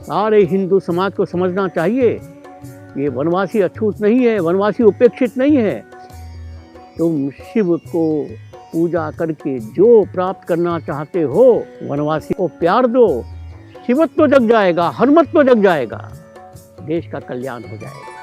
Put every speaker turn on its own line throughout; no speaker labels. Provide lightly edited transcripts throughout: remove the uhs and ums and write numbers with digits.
सारे हिंदू समाज को समझना चाहिए ये वनवासी अछूत नहीं है, वनवासी उपेक्षित नहीं है। तुम शिव को पूजा करके जो प्राप्त करना चाहते हो, वनवासी को प्यार दो, शिवत्व जग जाएगा, हनुमत्व जग जाएगा, देश का कल्याण हो जाएगा।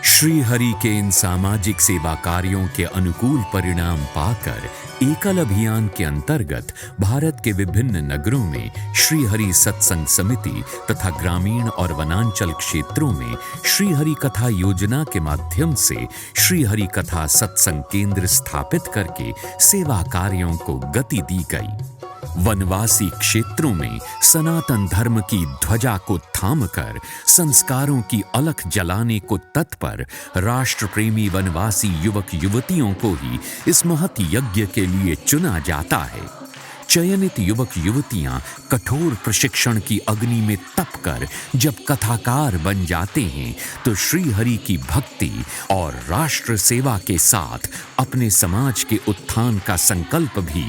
श्री हरि के इन सामाजिक सेवा कार्यों के अनुकूल परिणाम पाकर एकल अभियान के अंतर्गत भारत के विभिन्न नगरों में श्री हरि सत्संग समिति तथा ग्रामीण और वनांचल क्षेत्रों में श्री हरि कथा योजना के माध्यम से श्री हरि कथा सत्संग केंद्र स्थापित करके सेवा कार्यों को गति दी गई। वनवासी क्षेत्रों में सनातन धर्म की ध्वजा को थामकर संस्कारों की अलख जलाने को तत्पर राष्ट्र प्रेमी वनवासी युवक युवतियों को ही इस महत् यज्ञ के लिए चुना जाता है। चयनित युवक युवतियां कठोर प्रशिक्षण की अग्नि में तपकर जब कथाकार बन जाते हैं तो श्री हरि की भक्ति और राष्ट्र सेवा के साथ अपने समाज के उत्थान का संकल्प भी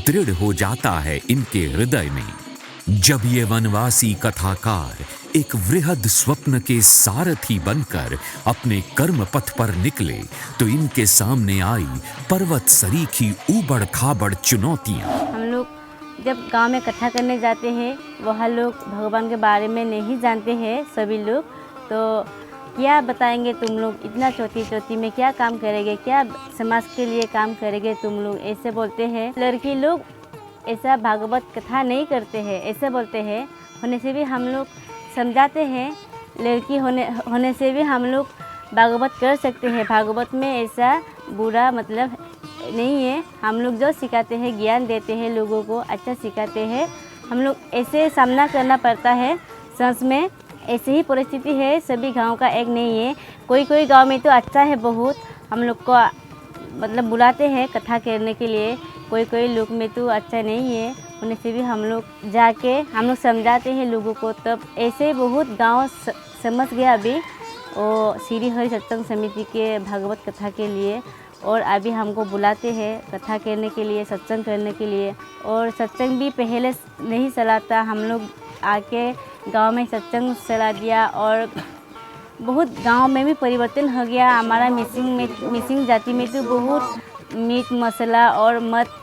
दृढ़ हो जाता है इनके हृदय में। जब ये वनवासी कथाकार एक वृहद स्वप्न के सारथी बनकर अपने कर्म पथ पर निकले तो इनके सामने आई पर्वत सरीखी ऊबड़ खाबड़ चुनौतियां।
हम लोग जब गांव में कथा करने जाते हैं, वहाँ लोग भगवान के बारे में नहीं जानते हैं सभी लोग, तो क्या बताएंगे तुम लोग, इतना छोटी में क्या काम करेंगे, क्या समाज के लिए काम करेंगे तुम लोग, ऐसे बोलते हैं। लड़की लोग ऐसा भागवत कथा नहीं करते हैं, ऐसे बोलते हैं। होने से भी हम लोग समझाते हैं, लड़की होने से भी हम लोग भागवत कर सकते हैं, भागवत में ऐसा बुरा मतलब नहीं है। हम लोग जो सिखाते हैं, ज्ञान देते हैं, लोगों को अच्छा सिखाते हैं। हम लोग ऐसे सामना करना पड़ता है, सच में ऐसे ही परिस्थिति है, सभी गांव का एक नहीं है। कोई गांव में तो अच्छा है बहुत, हम लोग को मतलब बुलाते हैं कथा करने के लिए, कोई लोग में तो अच्छा नहीं है। होने से भी हम लोग जाके हम लोग समझाते हैं लोगों को, तब ऐसे बहुत गांव समझ गया अभी वो श्री हरि सत्संग समिति के भागवत कथा के लिए। और अभी हमको बुलाते हैं कथा करने के लिए, सत्संग करने के लिए। और सत्संग भी पहले नहीं चलाता, हम लोग आके गांव में सत्संग चला दिया और बहुत गांव में भी परिवर्तन हो गया। हमारा मिसिंग जाति में तो बहुत मीट मसाला और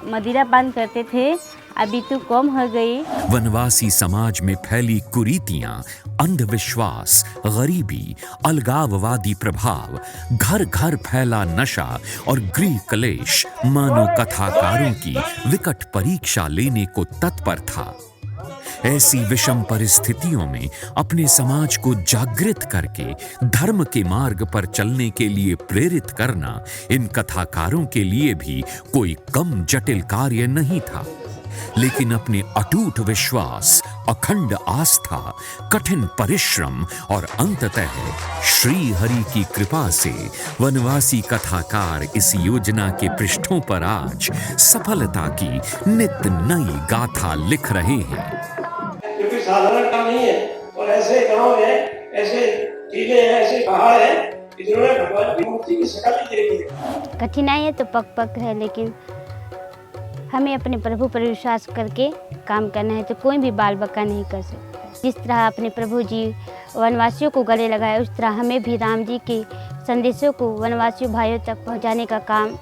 मदिरा पान करते थे, अभी तो कम हो गई।
वनवासी समाज में फैली कुरीतियां, अंधविश्वास, गरीबी, अलगाववादी प्रभाव, घर घर फैला नशा और गृह क्लेश मानो कथाकारों की विकट परीक्षा लेने को तत्पर था। ऐसी विषम परिस्थितियों में अपने समाज को जागृत करके धर्म के मार्ग पर चलने के लिए प्रेरित करना इन कथाकारों के लिए भी कोई कम जटिल कार्य नहीं था। लेकिन अपने अटूट विश्वास, अखंड आस्था, कठिन परिश्रम और अंततः श्री हरि की कृपा से वनवासी कथाकार इस योजना के पृष्ठों पर आज सफलता की नित नई गाथा लिख रहे हैं।
क्योंकि साधारण काम नहीं है, और ऐसे गांव है, ऐसे टीले हैं, ऐसे पहाड़ है, जिन्होंने भगवान की मूर्ति की शक्ल ही देखी है।
कठिनाई है तो पक है, लेकिन हमें अपने प्रभु पर विश्वास करके काम करना है, तो कोई भी बाल बक्का नहीं कर सकता। जिस तरह अपने प्रभु जी वनवासियों को गले लगाए, उस तरह हमें भी राम जी के संदेशों को वनवासियों भाइयों तक पहुंचाने का काम,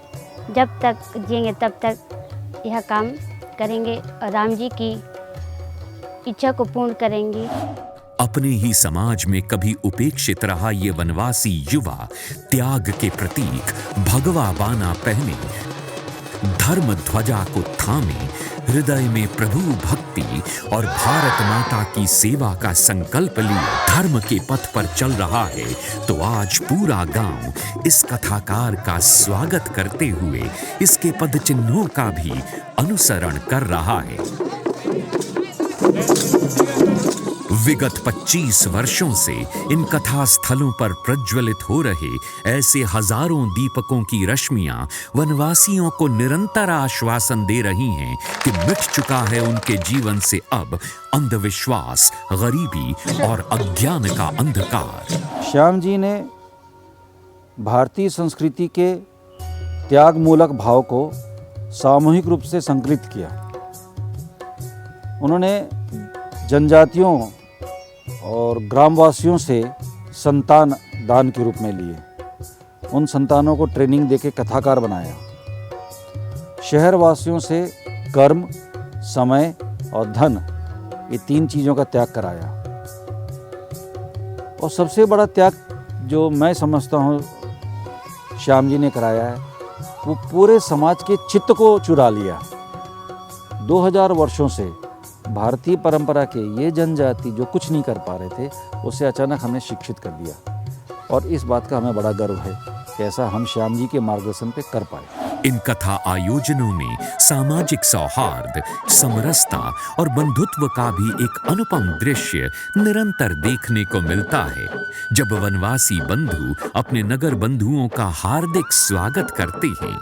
जब तक जिएंगे तब तक यह काम करेंगे और राम जी की इच्छा को पूर्ण करेंगे।
अपने ही समाज में कभी उपेक्षित रहा ये वनवासी युवा त्याग के प्रतीक भगवा बाना पहने, धर्म ध्वजा को थामे, हृदय में प्रभु भक्ति और भारत माता की सेवा का संकल्प लिए धर्म के पथ पर चल रहा है, तो आज पूरा गांव इस कथाकार का स्वागत करते हुए इसके पद चिन्हों का भी अनुसरण कर रहा है। विगत 25 वर्षों से इन कथा स्थलों पर प्रज्वलित हो रहे ऐसे हजारों दीपकों की रश्मियां वनवासियों को निरंतर आश्वासन दे रही हैं कि मिट चुका है उनके जीवन से अब अंधविश्वास, गरीबी और अज्ञान का अंधकार।
श्याम जी ने भारतीय संस्कृति के त्यागमूलक भाव को सामूहिक रूप से संकलित किया। उन्होंने जनजातियों और ग्रामवासियों से संतान दान के रूप में लिए। उन संतानों को ट्रेनिंग देके कथाकार बनाया। शहरवासियों से कर्म, समय और धन, ये 3 चीज़ों का त्याग कराया। और सबसे बड़ा त्याग जो मैं समझता हूँ श्याम जी ने कराया है, वो पूरे समाज के चित्त को चुरा लिया। 2000 वर्षों से भारतीय परंपरा के ये जनजाति जो कुछ नहीं कर पा रहे थे, उसे अचानक हमने शिक्षित कर दिया। और इस बात का हमें बड़ा गर्व है कि ऐसा हम श्याम जी के मार्गदर्शन पे कर पाए।
इन कथा आयोजनों में सामाजिक सौहार्द, समरसता और बंधुत्व का भी एक अनुपम दृश्य निरंतर देखने को मिलता है, जब वनवासी बंधु अपने नगर बंधुओं का हार्दिक स्वागत करते हैं।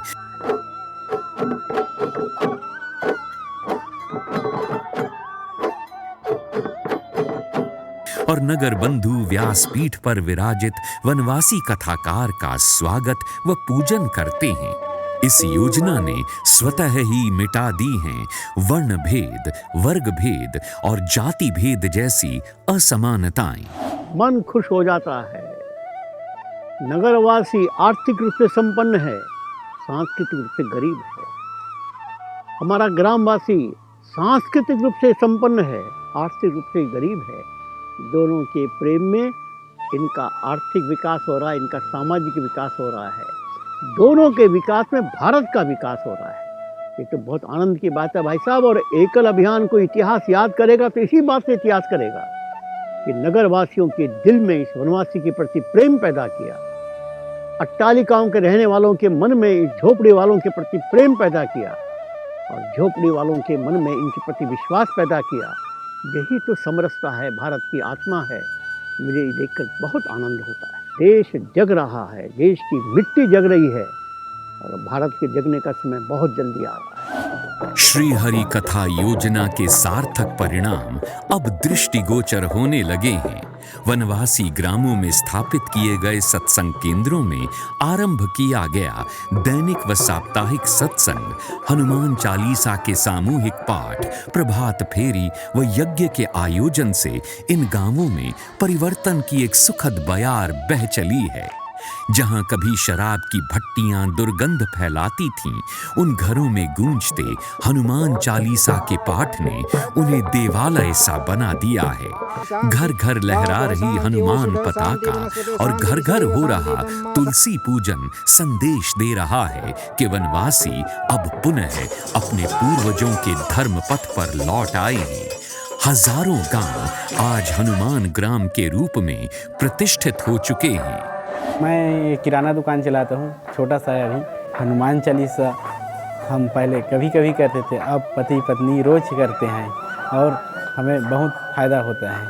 और नगर बंधु व्यासपीठ पर विराजित वनवासी कथाकार का स्वागत व पूजन करते हैं। इस योजना ने स्वतः ही मिटा दी हैं वर्ण भेद, वर्ग भेद और जाति भेद जैसी असमानताएं।
मन खुश हो जाता है। नगरवासी आर्थिक रूप से संपन्न है, सांस्कृतिक रूप से गरीब है। हमारा ग्रामवासी सांस्कृतिक रूप से संपन्न है, आर्थिक रूप से गरीब है। दोनों के प्रेम में इनका आर्थिक विकास हो रहा है, इनका सामाजिक विकास हो रहा है। दोनों के विकास में भारत का विकास हो रहा है। ये तो बहुत आनंद की बात है भाई साहब। और एकल अभियान को इतिहास याद करेगा तो इसी बात से इतिहास करेगा कि नगरवासियों के दिल में इस वनवासी के प्रति प्रेम पैदा किया। अट्टालिकाओं के रहने वालों के मन में इस झोपड़ी वालों के प्रति प्रेम पैदा किया और झोपड़ी वालों के मन में इनके प्रति विश्वास पैदा किया। यही तो समरसता है, भारत की आत्मा है। मुझे ये देखकर बहुत आनंद होता है। देश जग रहा है, देश की मिट्टी जग रही है और भारत के जगने का समय बहुत जल्दी आ रहा है।
श्री हरि कथा योजना के सार्थक परिणाम अब दृष्टिगोचर होने लगे हैं। वनवासी ग्रामों में स्थापित किए गए सत्संग केंद्रों में आरंभ किया गया दैनिक व साप्ताहिक सत्संग, हनुमान चालीसा के सामूहिक पाठ, प्रभात फेरी व यज्ञ के आयोजन से इन गांवों में परिवर्तन की एक सुखद बयार बह चली है। जहां कभी शराब की भट्टियां दुर्गंध फैलाती थीं, उन घरों में गूंजते हनुमान चालीसा के पाठ ने उन्हें देवालय सा बना दिया है। घर घर लहरा रही हनुमान पताका और घर घर हो रहा तुलसी पूजन संदेश दे रहा है कि वनवासी अब पुनः अपने पूर्वजों के धर्म पथ पर लौट आए हैं। हजारों गांव आज हनुमान ग्राम के रूप में प्रतिष्ठित हो चुके हैं।
मैं किराना दुकान चलाता हूँ, छोटा सा है अभी। हनुमान चालीसा हम पहले कभी कभी करते थे, अब पति पत्नी रोज करते हैं और हमें बहुत फायदा होता है।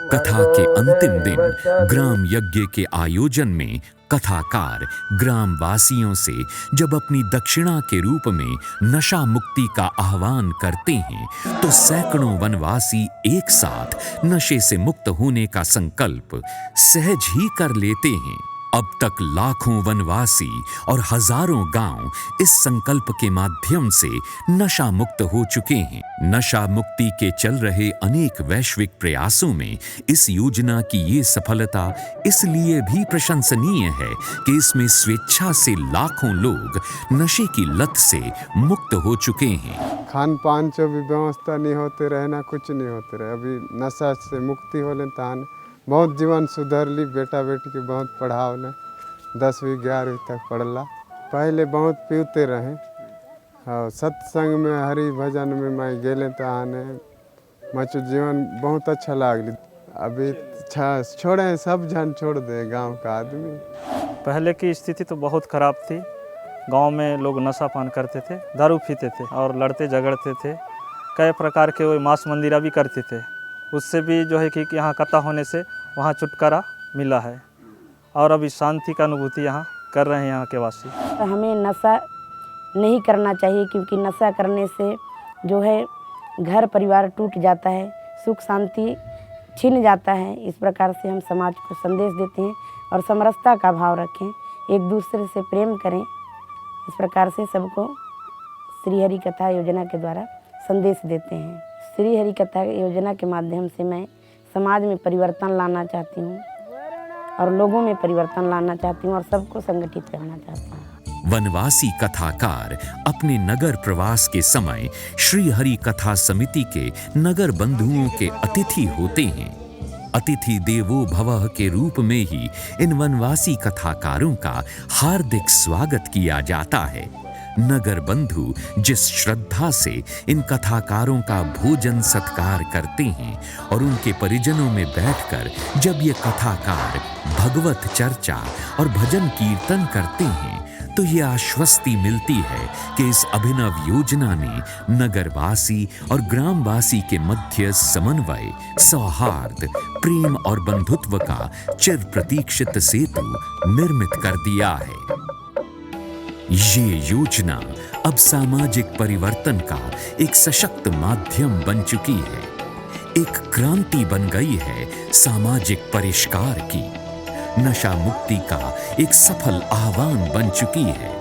कथा के अंतिम दिन ग्राम यज्ञ के आयोजन में कथाकार ग्राम वासियों से जब अपनी दक्षिणा के रूप में नशा मुक्ति का आह्वान करते हैं, तो सैकड़ों वनवासी एक साथ नशे से मुक्त होने का संकल्प सहज ही कर लेते हैं। अब तक लाखों वनवासी और हजारों गांव इस संकल्प के माध्यम से नशा मुक्त हो चुके हैं। नशा मुक्ति के चल रहे अनेक वैश्विक प्रयासों में इस योजना की ये सफलता इसलिए भी प्रशंसनीय है कि इसमें स्वेच्छा से लाखों लोग नशे की लत से मुक्त हो चुके हैं।
खान पान जो भी व्यवस्था नहीं होते रहे ना, कुछ नहीं होते रहे। अभी नशा से मुक्ति होले तान बहुत जीवन सुधर ली। बेटा बेटी के बहुत पढ़ावले, 10वीं 11वीं तक पढ़ला। पहले बहुत पीते रहे और सत्संग में हरि भजन में मैं गेले तो आने मचो जीवन बहुत अच्छा लागली। अभी छोड़े सब जन छोड़ दे गांव का आदमी।
पहले की स्थिति तो बहुत ख़राब थी। गांव में लोग नशा पान करते थे, दारू पीते थे और लड़ते झगड़ते थे। कई प्रकार के वो मांस मंदिरा भी करते थे। उससे भी जो है कि यहाँ कथा होने से वहाँ छुटकारा मिला है और अभी शांति का अनुभूति यहाँ कर रहे हैं यहाँ के वासी।
हमें नशा नहीं करना चाहिए, क्योंकि नशा करने से जो है घर परिवार टूट जाता है, सुख शांति छिन जाता है। इस प्रकार से हम समाज को संदेश देते हैं और समरसता का भाव रखें, एक दूसरे से प्रेम करें। इस प्रकार से सबको श्री हरि कथा योजना के द्वारा संदेश देते हैं। श्री हरि कथा योजना के माध्यम से मैं समाज में परिवर्तन लाना चाहती हूँ और लोगों में परिवर्तन लाना चाहती हूँ और सबको संगठित करना चाहती हूँ।
वनवासी कथाकार अपने नगर प्रवास के समय श्री हरि कथा समिति के नगर बंधुओं के अतिथि होते हैं। अतिथि देवो भवः के रूप में ही इन वनवासी कथाकारों का हार्दिक स्वागत किया जाता है। नगर बंधु जिस श्रद्धा से इन कथाकारों का भोजन सत्कार करते हैं और उनके परिजनों में बैठकर जब ये कथाकार भगवत चर्चा और भजन कीर्तन करते हैं तो ये आश्वस्ति मिलती है कि इस अभिनव योजना ने नगरवासी और ग्रामवासी के मध्य समन्वय, सौहार्द, प्रेम और बंधुत्व का चिर प्रतीक्षित सेतु निर्मित कर दिया है। ये योजना अब सामाजिक परिवर्तन का एक सशक्त माध्यम बन चुकी है, एक क्रांति बन गई है सामाजिक परिष्कार की, नशा मुक्ति का एक सफल आह्वान बन चुकी है।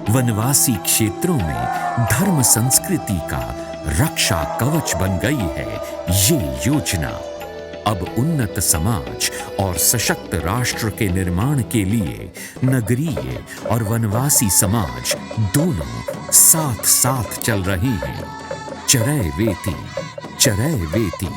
वनवासी क्षेत्रों में धर्म संस्कृति का रक्षा कवच बन गई है ये योजना। अब उन्नत समाज और सशक्त राष्ट्र के निर्माण के लिए नगरीय और वनवासी समाज दोनों साथ साथ चल रहे हैं। चरैवेति, चरैवेति।